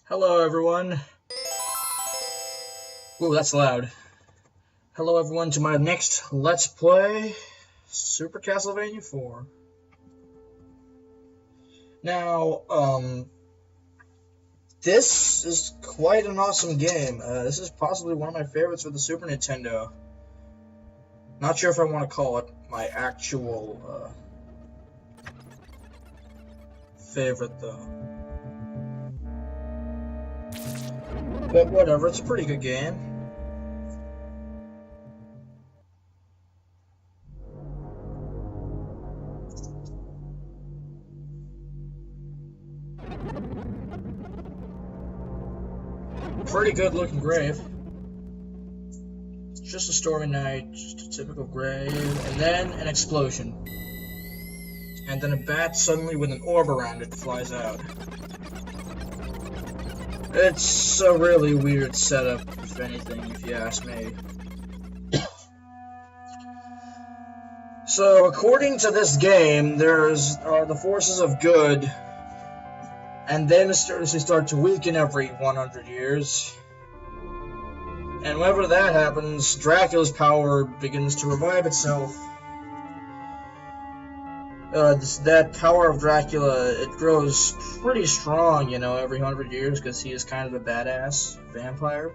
Hello everyone. Ooh, that's loud. Hello everyone to my next Let's Play, Super CastleVania 4. Now, this is quite an awesome game. This is possibly one of my favorites for the Super Nintendo. Not sure if I want to call it my actual, favorite though. But whatever, it's a pretty good game. Pretty good looking grave. It's just a stormy night, just a typical grave, and then an explosion. And then a bat suddenly with an orb around it flies out. It's a really weird setup, if anything, if you ask me. So, according to this game, there's the forces of good, and they mysteriously start to weaken every 100 years. And whenever that happens, Dracula's power begins to revive itself. That power of Dracula, it grows pretty strong, you know, every 100 years, because he is kind of a badass vampire.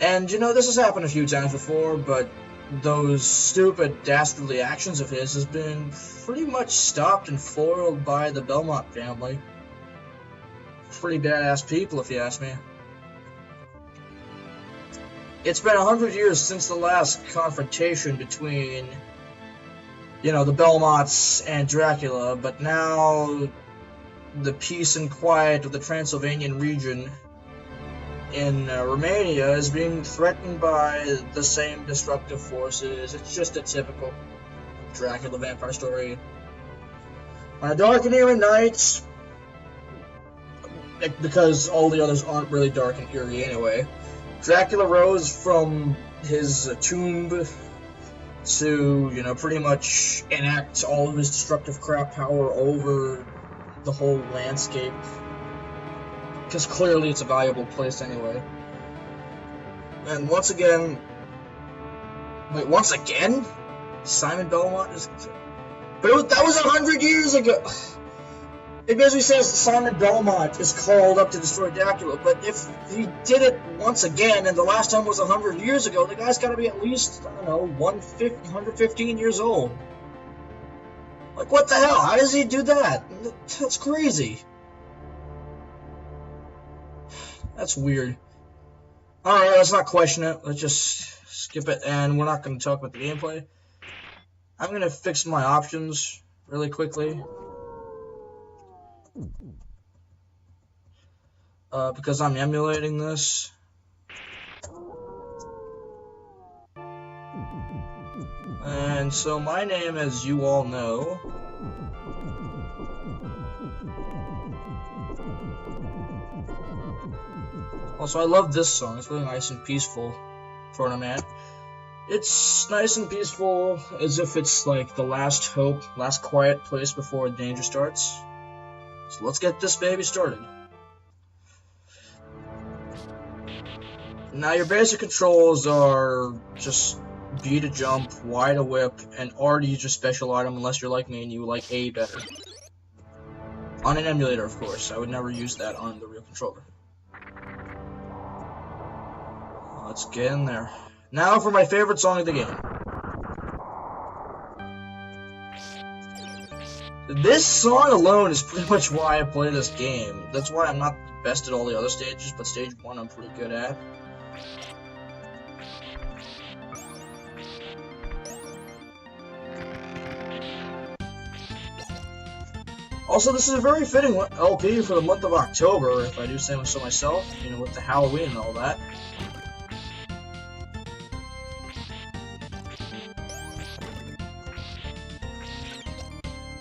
And, you know, this has happened a few times before, but those stupid, dastardly actions of his has been pretty much stopped and foiled by the Belmont family. Pretty badass people, if you ask me. It's been 100 years since the last confrontation between, you know, the Belmonts and Dracula, but now the peace and quiet of the Transylvanian region in Romania is being threatened by the same destructive forces. It's just a typical Dracula vampire story. On a dark and eerie night, because all the others aren't really dark and eerie anyway, Dracula rose from his tomb to, you know, pretty much enact all of his destructive crap power over the whole landscape. Because clearly it's a valuable place anyway. And once again... Wait, once again? Simon Belmont is... But that was 100 years ago! It basically says Simon Belmont is called up to destroy Dracula, but if he did it once again, and the last time was 100 years ago, the guy's gotta be at least, I don't know, 115 years old. Like, what the hell? How does he do that? That's crazy. That's weird. Alright, let's not question it. Let's just skip it, and we're not going to talk about the gameplay. I'm going to fix my options really quickly. Because I'm emulating this. And so my name, as you all know, also I love this song. It's really nice and peaceful for a man. It's nice and peaceful, as if it's like the last hope, last quiet place before danger starts. So let's get this baby started. Now your basic controls are just B to jump, Y to whip, and R to use your special item unless you're like me and you like A better. On an emulator, of course. I would never use that on the real controller. Let's get in there. Now for my favorite song of the game. This song alone is pretty much why I play this game. That's why I'm not the best at all the other stages, but stage 1 I'm pretty good at. Also, this is a very fitting LP for the month of October, if I do say so myself, you know, with the Halloween and all that.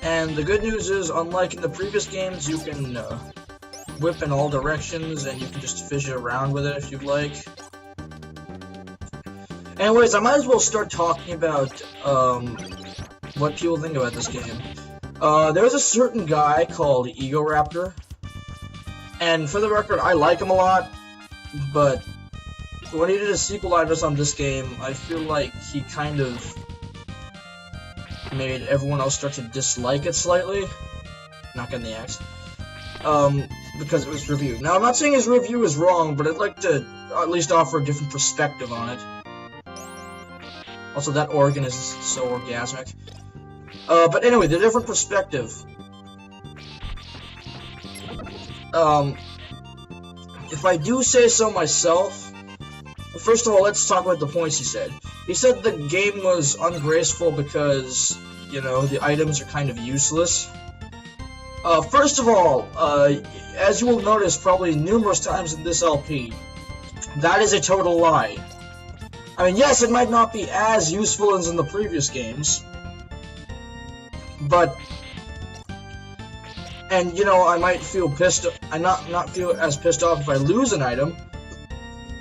And the good news is, unlike in the previous games, you can whip in all directions, and you can just fish it around with it if you'd like. Anyways, I might as well start talking about what people think about this game. There's a certain guy called Ego Raptor And for the record, I like him a lot, but when he did a sequelitis on this game, I feel like he kind of made everyone else start to dislike it slightly. Not getting the axe. Because it was reviewed. Now, I'm not saying his review is wrong, but I'd like to at least offer a different perspective on it. Also, that organ is so orgasmic. But anyway, the different perspective. If I do say so myself, first of all, let's talk about the points he said. He said the game was ungraceful because, you know, the items are kind of useless. First of all, as you will notice probably numerous times in this LP, that is a total lie. I mean, yes, it might not be as useful as in the previous games, but, and, you know, I might feel pissed, I not feel as pissed off if I lose an item,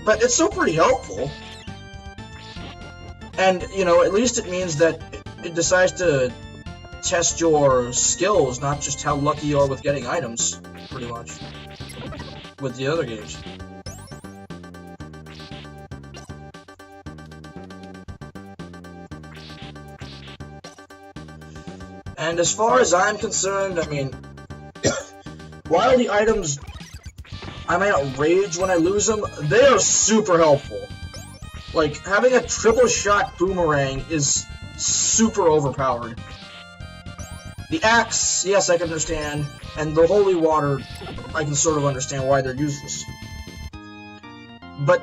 but it's still pretty helpful. And, you know, at least it means that it decides to test your skills, not just how lucky you are with getting items, pretty much, with the other games. And as far as I'm concerned, I mean, while the items, I may not rage when I lose them, they are super helpful. Like, having a triple shot boomerang is super overpowered. The axe, yes, I can understand, and the holy water, I can sort of understand why they're useless. But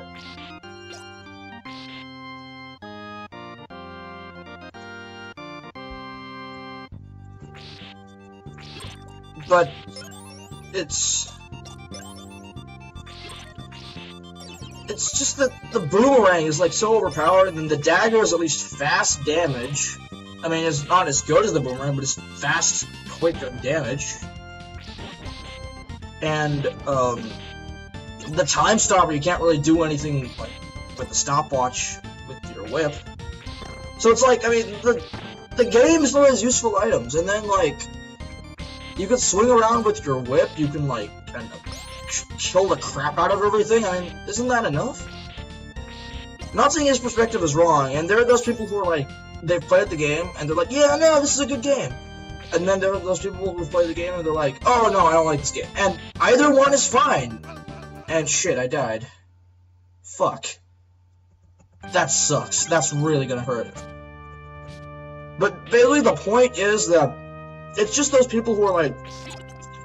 it's just that the boomerang is like so overpowered, and the dagger is at least fast damage. I mean, it's not as good as the boomerang, but it's fast, quick damage. And the time stopper, you can't really do anything like with the stopwatch with your whip. So it's like, I mean, the game still has useful items, and then like you can swing around with your whip. You can like kind of kill the crap out of everything. I mean, isn't that enough? I'm not saying his perspective is wrong, and there are those people who are like, they've played the game, and they're like, yeah, no, this is a good game. And then there are those people who play the game, and they're like, oh, no, I don't like this game. And either one is fine. And shit, I died. Fuck. That sucks. That's really gonna hurt. But basically the point is that it's just those people who are like,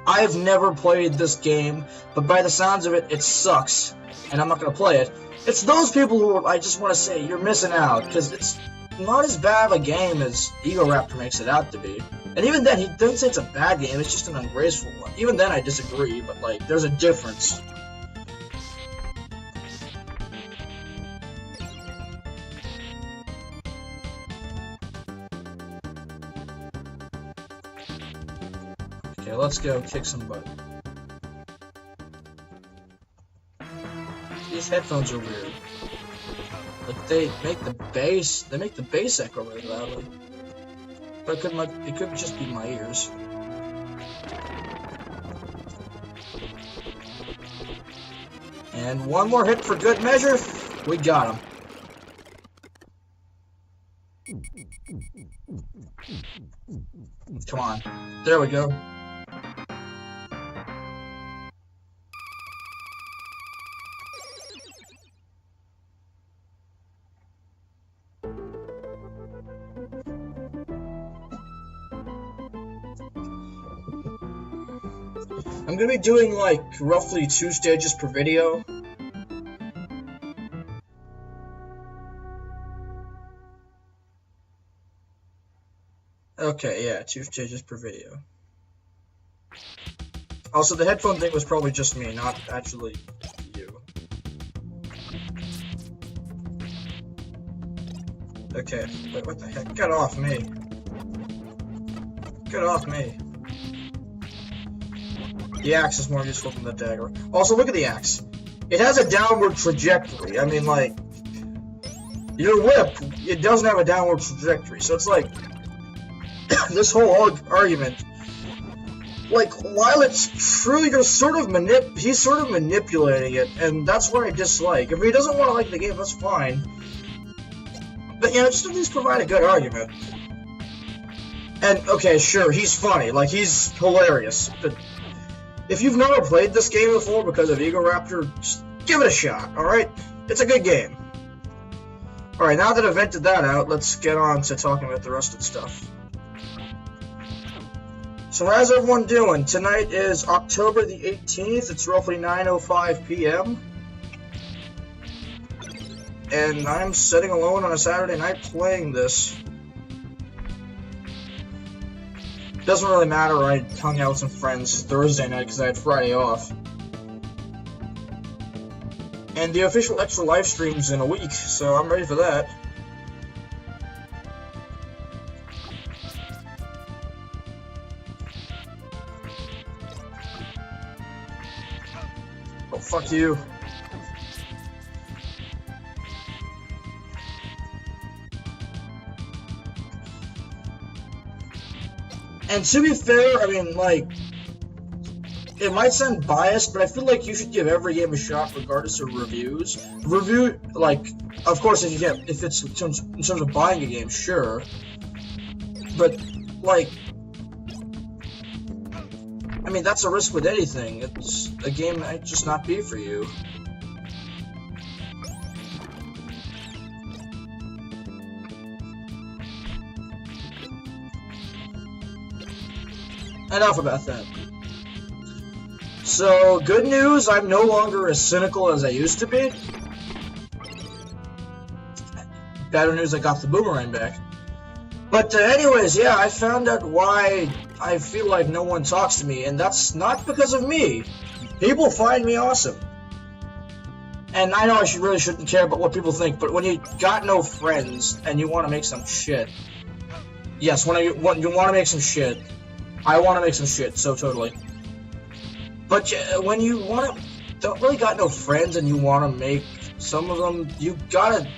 I've never played this game, but by the sounds of it, it sucks, and I'm not gonna play it. It's those people who are, I just want to say, you're missing out, because it's not as bad of a game as Ego Raptor makes it out to be. And even then, he doesn't say it's a bad game, it's just an ungraceful one. Even then, I disagree, but, like, there's a difference. Okay, let's go kick some butt. These headphones are weird. Like, they make the bass echo really loudly. But it could just be my ears. And one more hit for good measure. We got him. Come on. There we go. I'm gonna be doing like roughly 2 stages per video. Okay, yeah, 2 stages per video. Also, the headphone thing was probably just me, not actually you. Okay, wait, what the heck? Get off me. Get off me. The axe is more useful than the dagger. Also, look at the axe. It has a downward trajectory. I mean, like, your whip, it doesn't have a downward trajectory. So it's like, this whole argument like, while it's truly just sort of he's sort of manipulating it, and that's what I dislike. If he doesn't want to like the game, that's fine. But, you know, just at least provide a good argument. And, okay, sure, he's funny, like, he's hilarious, but if you've never played this game before because of Ego Raptor, just give it a shot, alright? It's a good game. Alright, now that I've vented that out, let's get on to talking about the rest of the stuff. So how's everyone doing? Tonight is October the 18th, it's roughly 9:05 p.m. And I'm sitting alone on a Saturday night playing this. Doesn't really matter, I hung out with some friends Thursday night because I had Friday off. And the official extra live stream's in a week, so I'm ready for that. Oh, fuck you. And to be fair, I mean, like, it might sound biased, but I feel like you should give every game a shot regardless of reviews. Like, of course, if it's in terms of buying a game, sure. But, like, I mean, that's a risk with anything. It's a game might just not be for you. Enough about that. So, good news, I'm no longer as cynical as I used to be. Better news, I got the boomerang back. But anyways, yeah, I found out why I feel like no one talks to me, and that's not because of me. People find me awesome. And I know I really shouldn't care about what people think, but when you got no friends and you want to make some shit. Yes, when you want to make some shit. I want to make some shit, so totally. But when you don't really got no friends and you want to make some of them, you gotta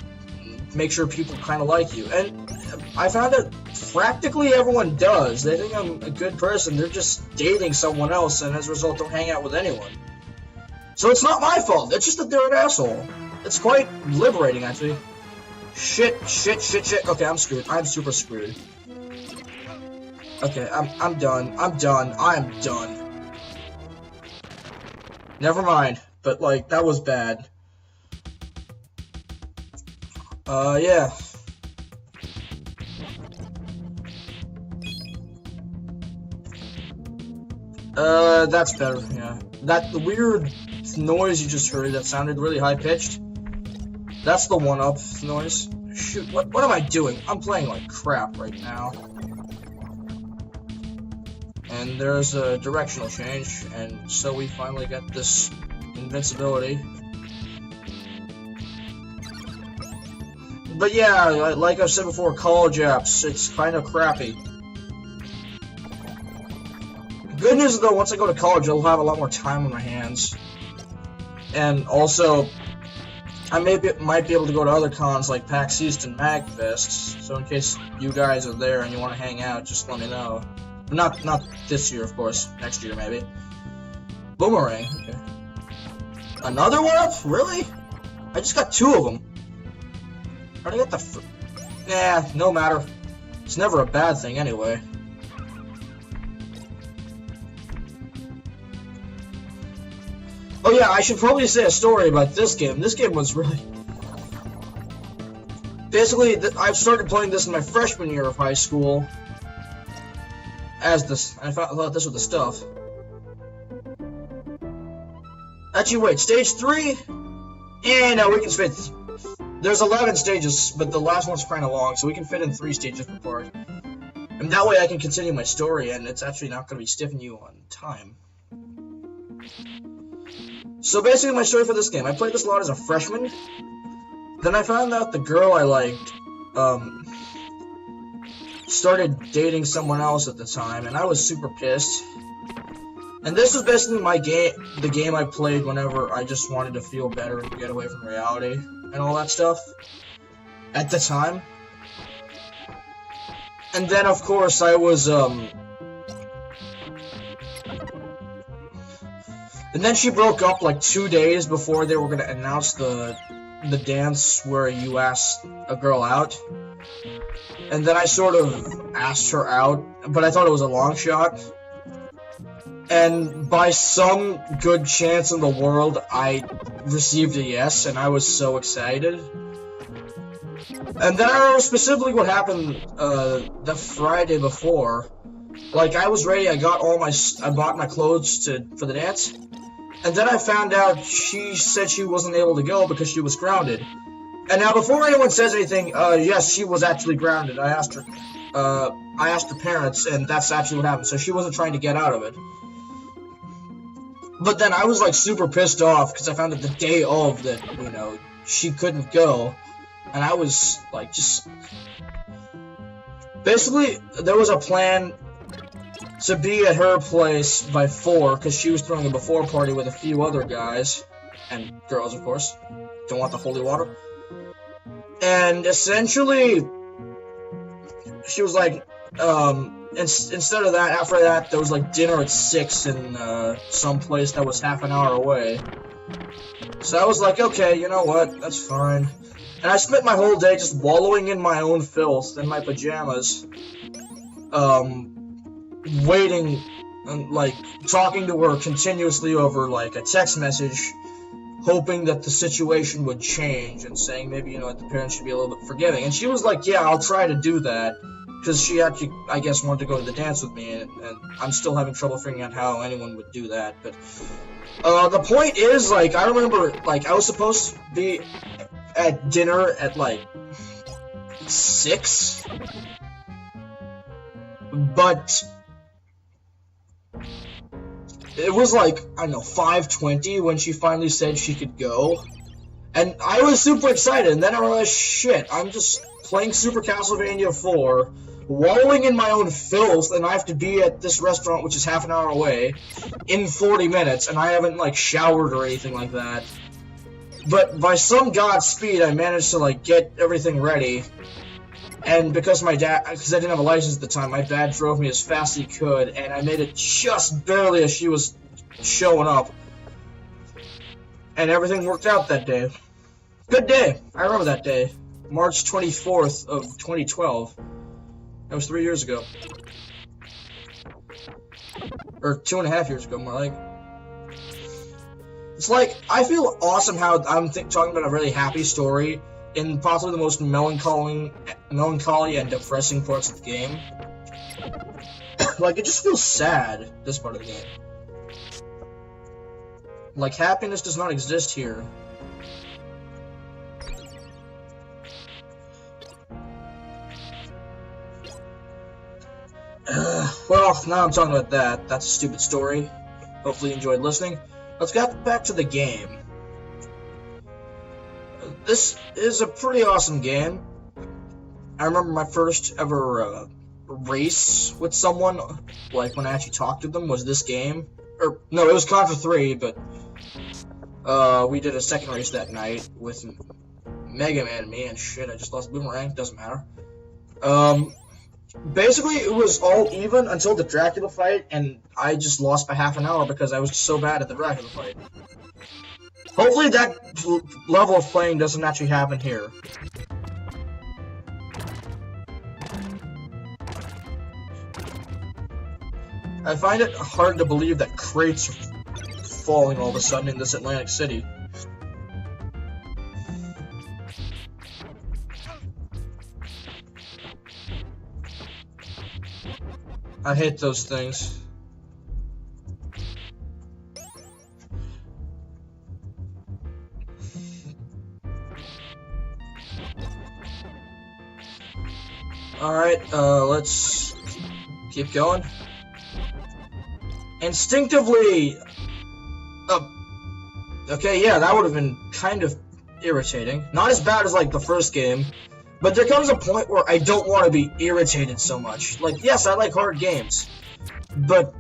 make sure people kind of like you. And I found that practically everyone does. They think I'm a good person. They're just dating someone else, and as a result, don't hang out with anyone. So it's not my fault. It's just that they're an asshole. It's quite liberating, actually. Shit. Okay, I'm screwed. I'm super screwed. Okay, I'm done. I'm done. Never mind. But, like, that was bad. Yeah. That's better, yeah. The weird noise you just heard that sounded really high-pitched, that's the one-up noise. Shoot, what am I doing? I'm playing like crap right now. And there's a directional change, and so we finally get this invincibility. But yeah, like I've said before, college apps, it's kind of crappy. Good news though, once I go to college, I'll have a lot more time on my hands. And also, I might be able to go to other cons like PAX East and MagFest, so in case you guys are there and you want to hang out, just let me know. Not this year, of course. Next year, maybe. Boomerang. Okay. Another one up? Really? I just got 2 of them. I already got the nah, no matter. It's never a bad thing anyway. Oh yeah, I should probably say a story about this game. This game was really... Basically, I've started playing this in my freshman year of high school. I thought this was the stuff. Actually, wait, stage 3? Yeah, no, we can fit. There's 11 stages, but the last one's kind of long, so we can fit in 3 stages per part. And that way I can continue my story, and it's actually not going to be stiffing you on time. So basically, my story for this game, I played this a lot as a freshman. Then I found out the girl I liked, started dating someone else at the time, and I was super pissed. And this was basically the game I played whenever I just wanted to feel better and get away from reality and all that stuff at the time. And then, of course, I was And then she broke up like 2 days before they were gonna announce the dance where you asked a girl out. And then I sort of asked her out, but I thought it was a long shot. And by some good chance in the world, I received a yes, and I was so excited. And then I remember specifically what happened the Friday before. Like, I was ready, I bought my clothes for the dance. And then I found out she said she wasn't able to go because she was grounded. And now, before anyone says anything, yes, she was actually grounded. I asked her parents, and that's actually what happened. So she wasn't trying to get out of it. But then I was, like, super pissed off because I found out the day of that, you know, she couldn't go. And I was, like, just... Basically, there was a plan to be at her place by 4, because she was throwing a before party with a few other guys, and girls, of course. Don't want the holy water. And essentially, she was like, instead of that, after that, there was like dinner at 6 in some place that was half an hour away. So I was like, okay, you know what, that's fine. And I spent my whole day just wallowing in my own filth in my pajamas, waiting and like talking to her continuously over like a text message, hoping that the situation would change and saying maybe, you know, the parents should be a little bit forgiving. And she was like, yeah, I'll try to do that, because she actually, I guess, wanted to go to the dance with me, and I'm still having trouble figuring out how anyone would do that. But the point is, like, I remember, like, I was supposed to be at dinner at like 6, but it was like, I don't know, 5:20 when she finally said she could go. And I was super excited, and then I realized, shit, I'm just playing Super CastleVania 4, wallowing in my own filth, and I have to be at this restaurant, which is half an hour away, in 40 minutes, and I haven't, like, showered or anything like that. But by some Godspeed, I managed to, like, get everything ready. And because I didn't have a license at the time, my dad drove me as fast as he could, and I made it just barely as she was showing up. And everything worked out that day. Good day. I remember that day. March 24th of 2012. That was 3 years ago. Or 2.5 years ago, more like. It's like, I feel awesome how I'm talking about a really happy story in possibly the most melancholy and depressing parts of the game. Like, it just feels sad, this part of the game. Like, happiness does not exist here. Well, now I'm talking about that. That's a stupid story. Hopefully you enjoyed listening. Let's get back to the game. This is a pretty awesome game. I remember my first ever race with someone, like when I actually talked to them, was this game. Or, no, it was Contra 3, but we did a second race that night with Mega Man and me, and shit, I just lost Boomerang, doesn't matter. Basically, it was all even until the Dracula fight, and I just lost by half an hour because I was so bad at the Dracula fight. Hopefully that level of playing doesn't actually happen here. I find it hard to believe that crates are falling all of a sudden in this Atlantic City. I hate those things. Alright, let's keep going. Instinctively... okay, yeah, that would have been kind of irritating. Not as bad as, like, the first game, but there comes a point where I don't want to be irritated so much. Like, yes, I like hard games, but,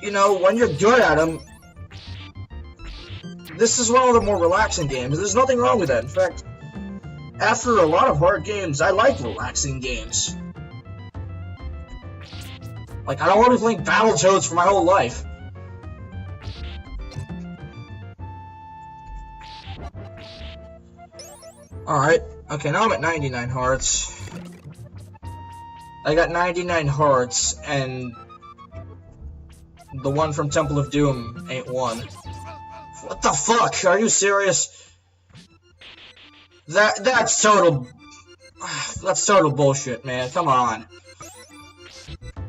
you know, when you're good at them, this is one of the more relaxing games. There's nothing wrong with that. In fact, after a lot of hard games, I like relaxing games. Like, I don't want to be playing Battletoads for my whole life. Alright. Okay, now I'm at 99 hearts. I got 99 hearts, and the one from Temple of Doom ain't one. What the fuck? Are you serious? That's total bullshit, man. Come on.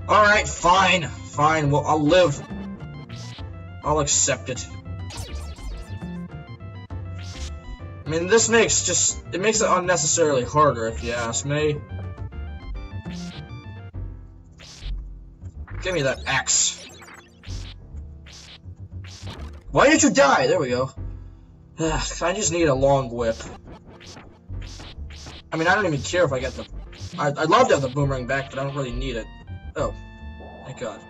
Alright, fine. Fine, well, I'll live. I'll accept it. I mean, this makes it makes it unnecessarily harder, if you ask me. Give me that axe. Why did you die? There we go. I just need a long whip. I mean, I don't even care if I get the... I'd love to have the boomerang back, but I don't really need it. Oh. Thank God.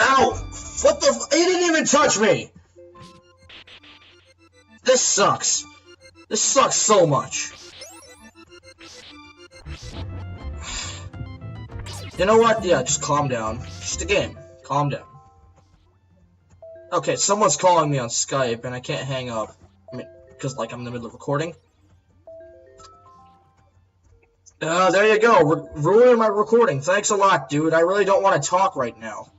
Ow! What the f- He didn't even touch me! This sucks. This sucks so much. You know what? Yeah, just calm down. Just a game. Calm down. Okay, someone's calling me on Skype, and I can't hang up. I mean, because, like, I'm in the middle of recording. There you go. Ruining my recording. Thanks a lot, dude. I really don't want to talk right now.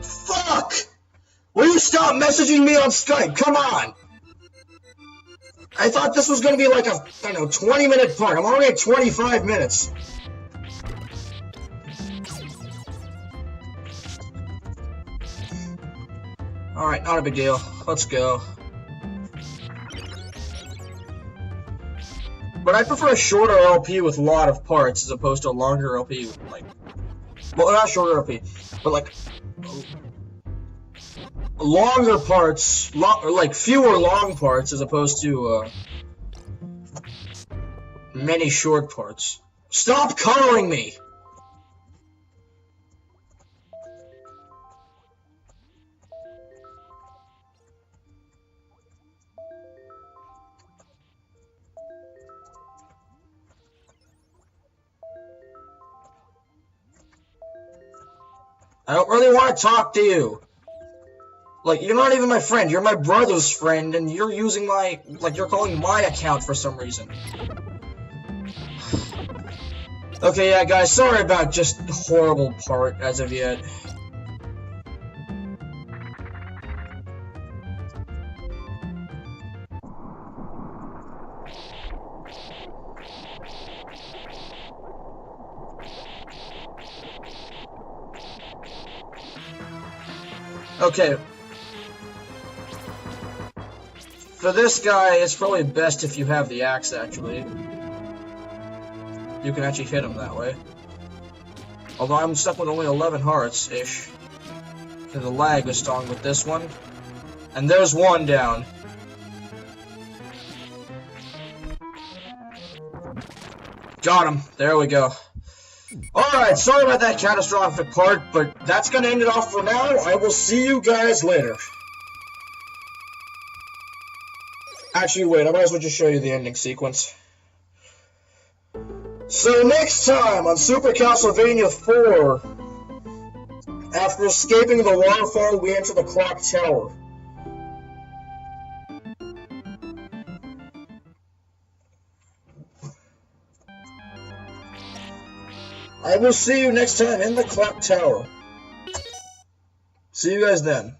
Fuck! Will you stop messaging me on Skype? Come on! I thought this was gonna be like a, I don't know, 20-minute part. I'm already at 25 minutes. Alright, not a big deal. Let's go. But I prefer a shorter LP with a lot of parts as opposed to a longer LP with, like... Well, not shorter LP, but, like... longer parts, or like fewer long parts as opposed to many short parts. Stop coloring me! I don't really want to talk to you. Like, you're not even my friend, you're my brother's friend, and you're using my, like, you're calling my account for some reason. Okay, yeah, guys, sorry about just horrible part as of yet. Okay. For this guy, it's probably best if you have the axe, actually. You can actually hit him that way. Although I'm stuck with only 11 hearts-ish. The lag is strong with this one. And there's one down. Got him. There we go. Alright, sorry about that catastrophic part, but that's gonna end it off for now. I will see you guys later. Actually, wait, I might as well just show you the ending sequence. So next time on Super CastleVania 4, after escaping the waterfall, we enter the clock tower. I will see you next time in the clock tower. See you guys then.